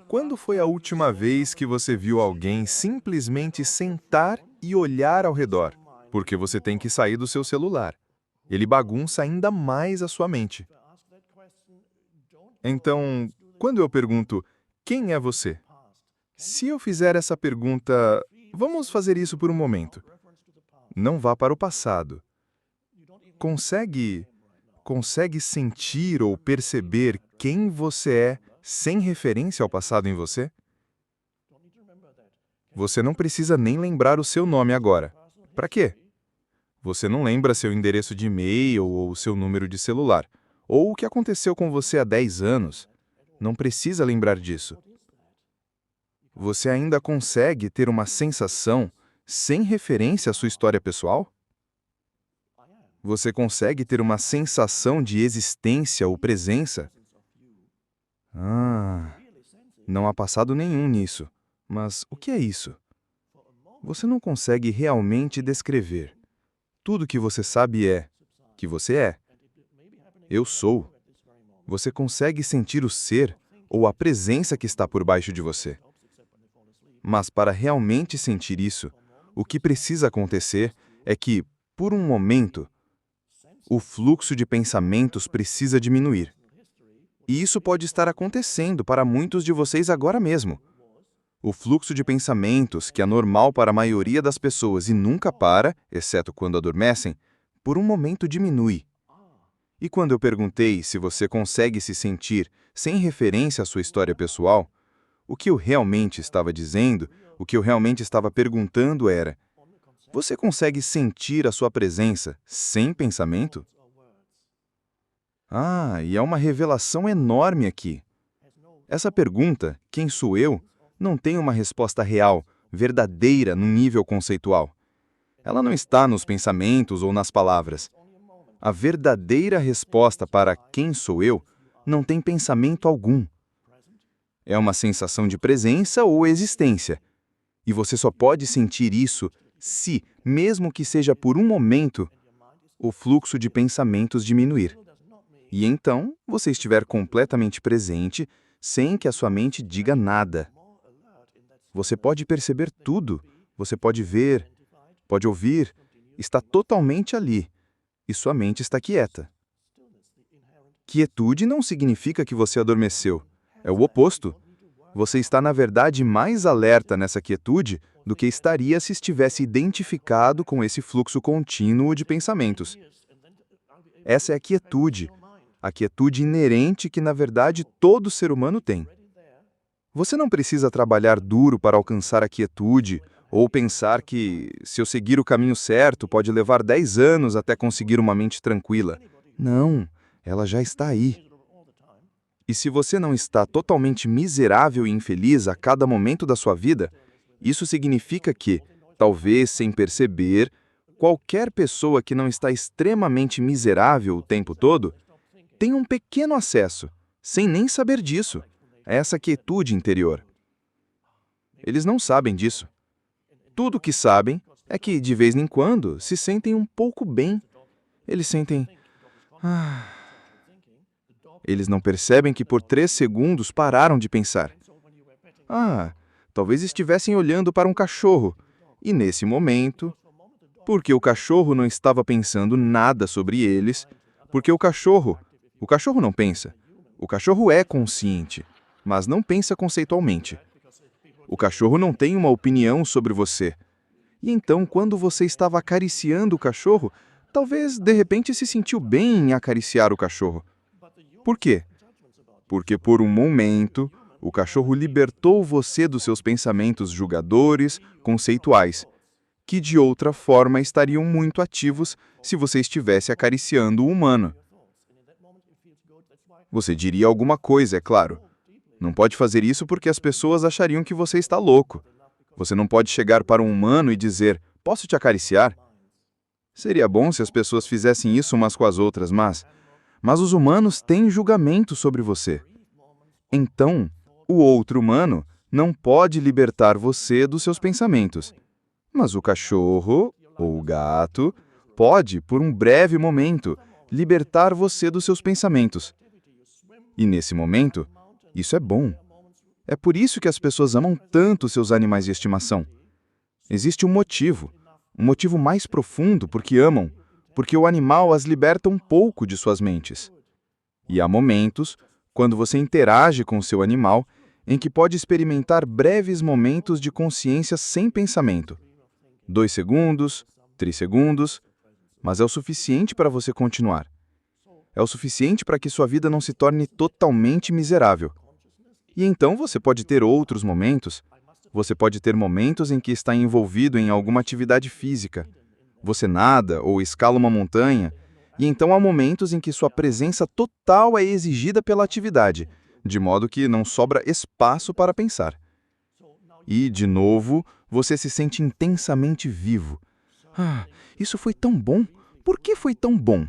Quando foi a última vez que você viu alguém simplesmente sentar e olhar ao redor? Porque você tem que sair do seu celular. Ele bagunça ainda mais a sua mente. Então, quando eu pergunto, quem é você? Se eu fizer essa pergunta, vamos fazer isso por um momento. Não vá para o passado. Consegue sentir ou perceber quem você é sem referência ao passado em você? Você não precisa nem lembrar o seu nome agora. Para quê? Você não lembra seu endereço de e-mail ou seu número de celular, ou o que aconteceu com você há 10 anos. Não precisa lembrar disso. Você ainda consegue ter uma sensação sem referência à sua história pessoal? Você consegue ter uma sensação de existência ou presença? Ah, não há passado nenhum nisso. Mas o que é isso? Você não consegue realmente descrever. Tudo que você sabe é que você é. Eu sou. Você consegue sentir o ser ou a presença que está por baixo de você. Mas para realmente sentir isso, o que precisa acontecer é que, por um momento, o fluxo de pensamentos precisa diminuir. E isso pode estar acontecendo para muitos de vocês agora mesmo. O fluxo de pensamentos, que é normal para a maioria das pessoas e nunca para, exceto quando adormecem, por um momento diminui. E quando eu perguntei se você consegue se sentir sem referência à sua história pessoal, o que eu realmente estava dizendo, o que eu realmente estava perguntando era: você consegue sentir a sua presença sem pensamento? Ah, e há uma revelação enorme aqui. Essa pergunta, quem sou eu, não tem uma resposta real, verdadeira no nível conceitual. Ela não está nos pensamentos ou nas palavras. A verdadeira resposta para quem sou eu não tem pensamento algum. É uma sensação de presença ou existência. E você só pode sentir isso se, mesmo que seja por um momento, o fluxo de pensamentos diminuir. E então você estiver completamente presente, sem que a sua mente diga nada. Você pode perceber tudo, você pode ver, pode ouvir, está totalmente ali, e sua mente está quieta. Quietude não significa que você adormeceu. É o oposto. Você está, na verdade, mais alerta nessa quietude do que estaria se estivesse identificado com esse fluxo contínuo de pensamentos. Essa é a quietude inerente que, na verdade, todo ser humano tem. Você não precisa trabalhar duro para alcançar a quietude ou pensar que, se eu seguir o caminho certo, pode levar 10 anos até conseguir uma mente tranquila. Não, ela já está aí. E se você não está totalmente miserável e infeliz a cada momento da sua vida, isso significa que, talvez sem perceber, qualquer pessoa que não está extremamente miserável o tempo todo tem um pequeno acesso, sem nem saber disso, a essa quietude interior. Eles não sabem disso. Tudo o que sabem é que, de vez em quando, se sentem um pouco bem. Eles sentem... "Ah." Eles não percebem que por 3 segundos pararam de pensar. Ah, talvez estivessem olhando para um cachorro. E nesse momento, porque o cachorro não estava pensando nada sobre eles, porque o cachorro não pensa. O cachorro é consciente, mas não pensa conceitualmente. O cachorro não tem uma opinião sobre você. E então, quando você estava acariciando o cachorro, talvez de repente se sentiu bem em acariciar o cachorro. Por quê? Porque por um momento, o cachorro libertou você dos seus pensamentos julgadores, conceituais, que de outra forma estariam muito ativos se você estivesse acariciando o humano. Você diria alguma coisa, é claro. Não pode fazer isso porque as pessoas achariam que você está louco. Você não pode chegar para um humano e dizer: "Posso te acariciar?" Seria bom se as pessoas fizessem isso umas com as outras, mas os humanos têm julgamento sobre você. Então, o outro humano não pode libertar você dos seus pensamentos. Mas o cachorro, ou o gato, pode, por um breve momento, libertar você dos seus pensamentos. E nesse momento, isso é bom. É por isso que as pessoas amam tanto seus animais de estimação. Existe um motivo mais profundo porque amam, porque o animal as liberta um pouco de suas mentes. E há momentos, quando você interage com o seu animal, em que pode experimentar breves momentos de consciência sem pensamento. 2 segundos, 3 segundos, mas é o suficiente para você continuar. É o suficiente para que sua vida não se torne totalmente miserável. E então você pode ter outros momentos. Você pode ter momentos em que está envolvido em alguma atividade física. Você nada ou escala uma montanha, e então há momentos em que sua presença total é exigida pela atividade, de modo que não sobra espaço para pensar. E, de novo, você se sente intensamente vivo. Ah, isso foi tão bom! Por que foi tão bom?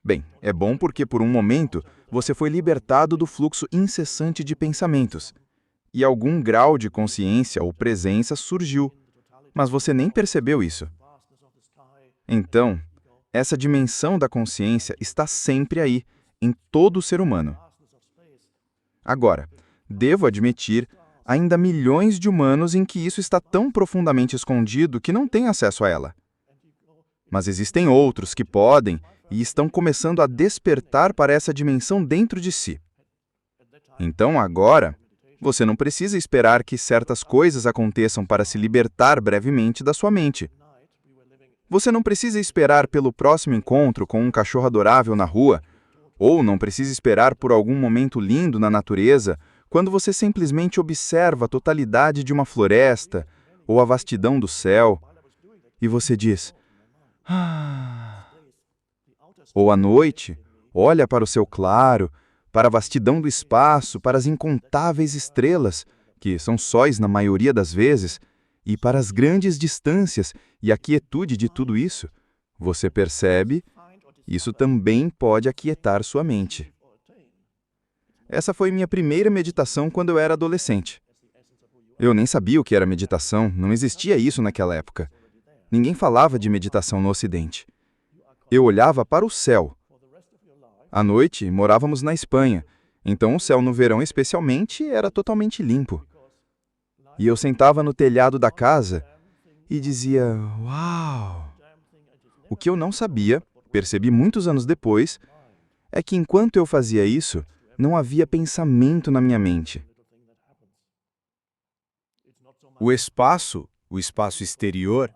Bem, é bom porque por um momento você foi libertado do fluxo incessante de pensamentos, e algum grau de consciência ou presença surgiu, mas você nem percebeu isso. Então, essa dimensão da consciência está sempre aí, em todo ser humano. Agora, devo admitir, ainda há milhões de humanos em que isso está tão profundamente escondido que não têm acesso a ela. Mas existem outros que podem e estão começando a despertar para essa dimensão dentro de si. Então, agora, você não precisa esperar que certas coisas aconteçam para se libertar brevemente da sua mente. Você não precisa esperar pelo próximo encontro com um cachorro adorável na rua, ou não precisa esperar por algum momento lindo na natureza, quando você simplesmente observa a totalidade de uma floresta ou a vastidão do céu, e você diz: "Ah." Ou à noite, olha para o céu claro, para a vastidão do espaço, para as incontáveis estrelas, que são sóis na maioria das vezes, e para as grandes distâncias e a quietude de tudo isso. Você percebe? Isso também pode aquietar sua mente. Essa foi minha primeira meditação quando eu era adolescente. Eu nem sabia o que era meditação, não existia isso naquela época. Ninguém falava de meditação no Ocidente. Eu olhava para o céu. À noite, morávamos na Espanha, então o céu no verão especialmente era totalmente limpo. E eu sentava no telhado da casa e dizia: "Uau!" O que eu não sabia, percebi muitos anos depois, é que enquanto eu fazia isso, não havia pensamento na minha mente. O espaço exterior,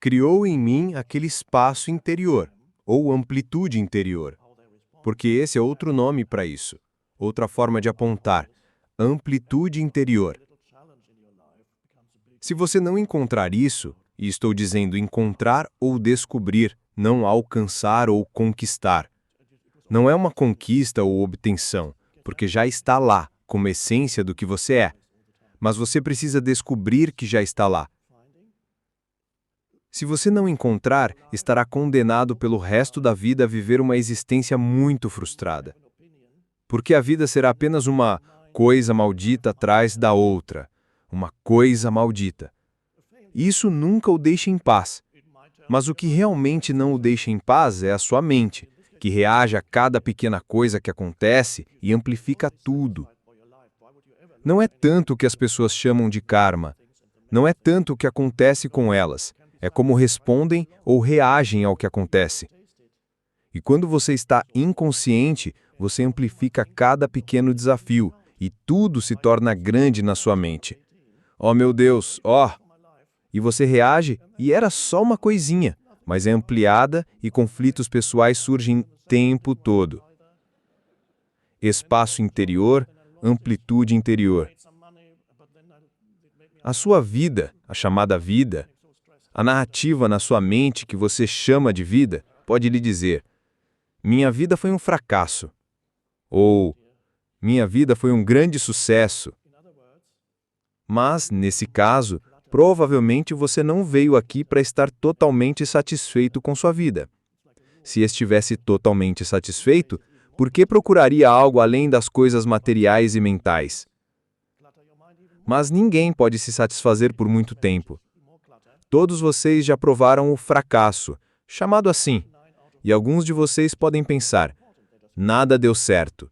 criou em mim aquele espaço interior, ou amplitude interior, porque esse é outro nome para isso, outra forma de apontar, amplitude interior. Se você não encontrar isso, e estou dizendo encontrar ou descobrir, não alcançar ou conquistar. Não é uma conquista ou obtenção, porque já está lá, como essência do que você é. Mas você precisa descobrir que já está lá. Se você não encontrar, estará condenado pelo resto da vida a viver uma existência muito frustrada. Porque a vida será apenas uma coisa maldita atrás da outra. Uma coisa maldita. Isso nunca o deixa em paz. Mas o que realmente não o deixa em paz é a sua mente, que reage a cada pequena coisa que acontece e amplifica tudo. Não é tanto o que as pessoas chamam de karma. Não é tanto o que acontece com elas. É como respondem ou reagem ao que acontece. E quando você está inconsciente, você amplifica cada pequeno desafio e tudo se torna grande na sua mente. Oh meu Deus, oh! E você reage e era só uma coisinha, mas é ampliada e conflitos pessoais surgem o tempo todo. Espaço interior, amplitude interior. A sua vida, a chamada vida, a narrativa na sua mente que você chama de vida, pode lhe dizer: minha vida foi um fracasso. Ou, minha vida foi um grande sucesso. Mas, nesse caso, provavelmente você não veio aqui para estar totalmente satisfeito com sua vida. Se estivesse totalmente satisfeito, por que procuraria algo além das coisas materiais e mentais? Mas ninguém pode se satisfazer por muito tempo. Todos vocês já provaram o fracasso, chamado assim, e alguns de vocês podem pensar: nada deu certo.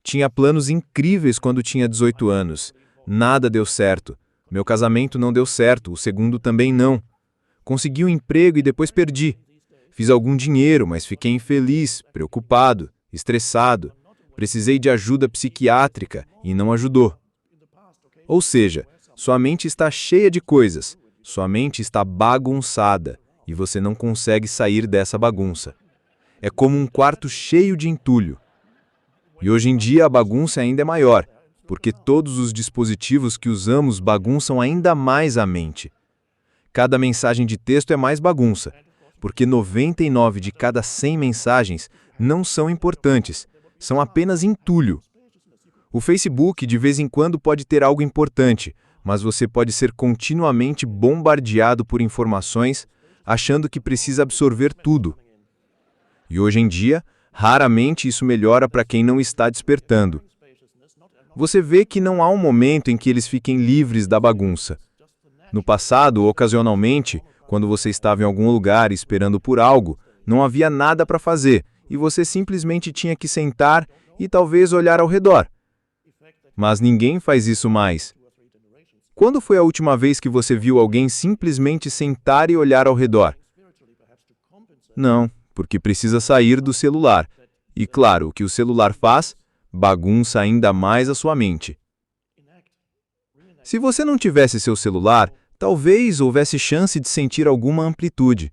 Tinha planos incríveis quando tinha 18 anos. Nada deu certo. Meu casamento não deu certo, o segundo também não. Consegui um emprego e depois perdi. Fiz algum dinheiro, mas fiquei infeliz, preocupado, estressado. Precisei de ajuda psiquiátrica e não ajudou. Ou seja, sua mente está cheia de coisas, sua mente está bagunçada e você não consegue sair dessa bagunça. É como um quarto cheio de entulho. E hoje em dia a bagunça ainda é maior, porque todos os dispositivos que usamos bagunçam ainda mais a mente. Cada mensagem de texto é mais bagunça, porque 99 de cada 100 mensagens não são importantes, são apenas entulho. O Facebook de vez em quando pode ter algo importante, mas você pode ser continuamente bombardeado por informações, achando que precisa absorver tudo. E hoje em dia, raramente isso melhora para quem não está despertando. Você vê que não há um momento em que eles fiquem livres da bagunça. No passado, ocasionalmente, quando você estava em algum lugar esperando por algo, não havia nada para fazer e você simplesmente tinha que sentar e talvez olhar ao redor. Mas ninguém faz isso mais. Quando foi a última vez que você viu alguém simplesmente sentar e olhar ao redor? Não, porque precisa sair do celular. E claro, o que o celular faz? Bagunça ainda mais a sua mente. Se você não tivesse seu celular, talvez houvesse chance de sentir alguma amplitude.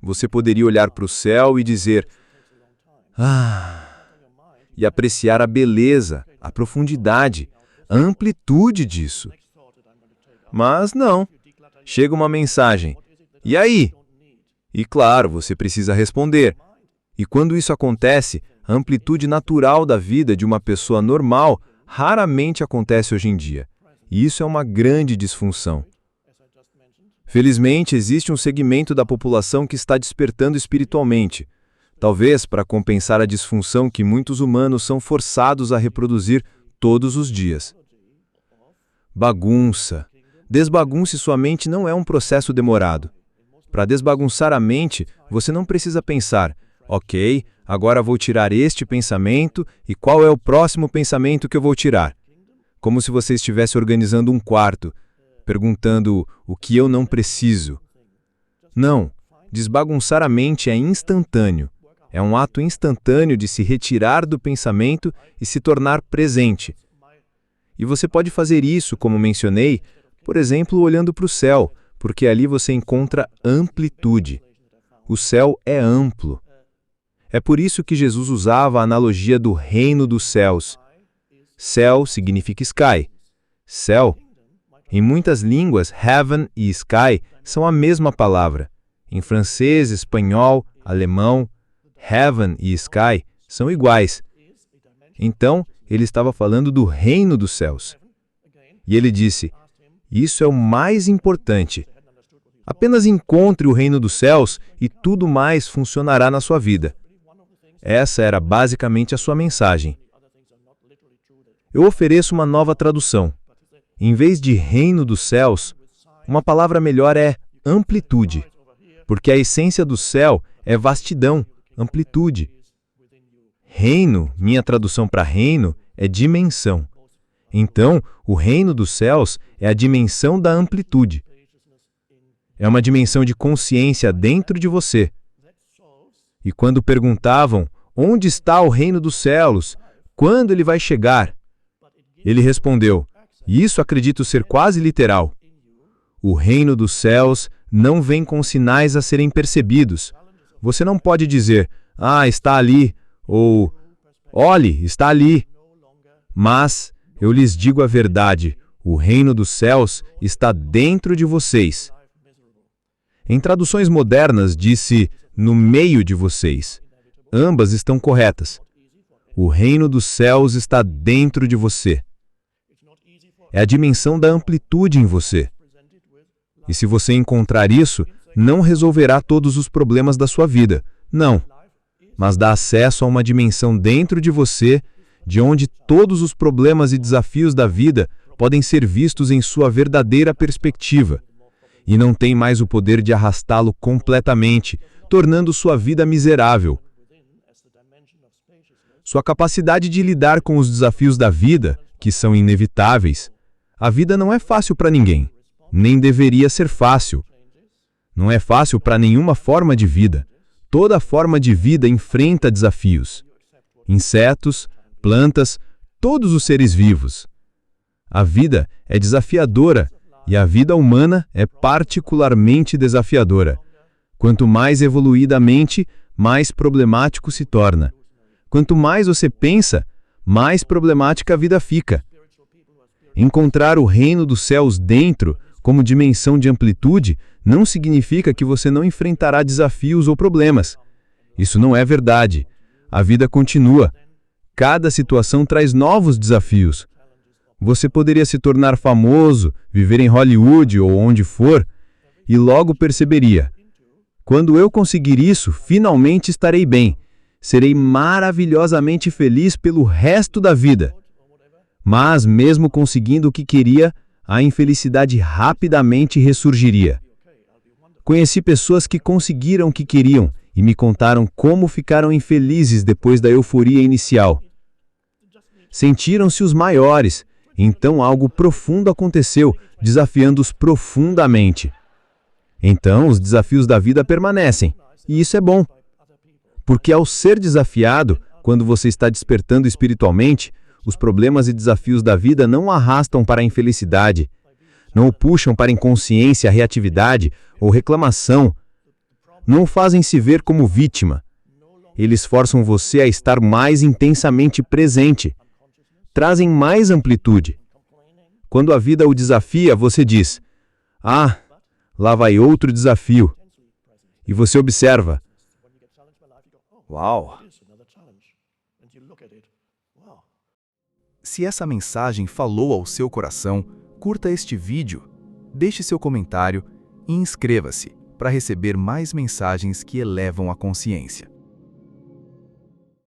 Você poderia olhar para o céu e dizer, e apreciar a beleza, a profundidade, a amplitude disso. Mas não. Chega uma mensagem. E aí? E claro, você precisa responder. E quando isso acontece, a amplitude natural da vida de uma pessoa normal raramente acontece hoje em dia. E isso é uma grande disfunção. Felizmente, existe um segmento da população que está despertando espiritualmente, talvez para compensar a disfunção que muitos humanos são forçados a reproduzir todos os dias. Bagunça. Desbagunce sua mente não é um processo demorado. Para desbagunçar a mente, você não precisa pensar, ok, agora vou tirar este pensamento e qual é o próximo pensamento que eu vou tirar? Como se você estivesse organizando um quarto, perguntando o que eu não preciso. Não, desbagunçar a mente é instantâneo. É um ato instantâneo de se retirar do pensamento e se tornar presente. E você pode fazer isso, como mencionei, por exemplo, olhando para o céu, porque ali você encontra amplitude. O céu é amplo. É por isso que Jesus usava a analogia do reino dos céus. Céu significa sky. Céu. Em muitas línguas, heaven e sky são a mesma palavra. Em francês, espanhol, alemão, heaven e sky são iguais. Então, ele estava falando do reino dos céus. E ele disse, isso é o mais importante. Apenas encontre o reino dos céus e tudo mais funcionará na sua vida. Essa era basicamente a sua mensagem. Eu ofereço uma nova tradução. Em vez de reino dos céus, uma palavra melhor é amplitude, porque a essência do céu é vastidão, amplitude. Reino, minha tradução para reino, é dimensão. Então, o reino dos céus é a dimensão da amplitude. É uma dimensão de consciência dentro de você. E quando perguntavam, onde está o reino dos céus? Quando ele vai chegar? Ele respondeu, e isso acredito ser quase literal. O reino dos céus não vem com sinais a serem percebidos. Você não pode dizer, está ali, ou, olhe, está ali. Mas, eu lhes digo a verdade, o reino dos céus está dentro de vocês. Em traduções modernas, disse, no meio de vocês. Ambas estão corretas. O reino dos céus está dentro de você. É a dimensão da amplitude em você. E se você encontrar isso, não resolverá todos os problemas da sua vida. Não. Mas dá acesso a uma dimensão dentro de você, de onde todos os problemas e desafios da vida podem ser vistos em sua verdadeira perspectiva. E não tem mais o poder de arrastá-lo completamente, tornando sua vida miserável. sua capacidade de lidar com os desafios da vida, que são inevitáveis. A vida não é fácil para ninguém, nem deveria ser fácil. Não é fácil para nenhuma forma de vida. Toda forma de vida enfrenta desafios. Insetos, plantas, todos os seres vivos. A vida é desafiadora e a vida humana é particularmente desafiadora. Quanto mais evoluída a mente, mais problemático se torna. Quanto mais você pensa, mais problemática a vida fica. Encontrar o reino dos céus dentro, como dimensão de amplitude, não significa que você não enfrentará desafios ou problemas. Isso não é verdade. A vida continua. Cada situação traz novos desafios. Você poderia se tornar famoso, viver em Hollywood ou onde for, e logo perceberia: quando eu conseguir isso, finalmente estarei bem. Serei maravilhosamente feliz pelo resto da vida. Mas, mesmo conseguindo o que queria, a infelicidade rapidamente ressurgiria. Conheci pessoas que conseguiram o que queriam e me contaram como ficaram infelizes depois da euforia inicial. Sentiram-se os maiores, então algo profundo aconteceu, desafiando-os profundamente. Então, os desafios da vida permanecem, e isso é bom. Porque ao ser desafiado, quando você está despertando espiritualmente, os problemas e desafios da vida não o arrastam para a infelicidade, não o puxam para a inconsciência, reatividade ou reclamação, não o fazem se ver como vítima. Eles forçam você a estar mais intensamente presente, trazem mais amplitude. Quando a vida o desafia, você diz: "Ah, lá vai outro desafio." E você observa: "Uau!" Se essa mensagem falou ao seu coração, curta este vídeo, deixe seu comentário e inscreva-se para receber mais mensagens que elevam a consciência.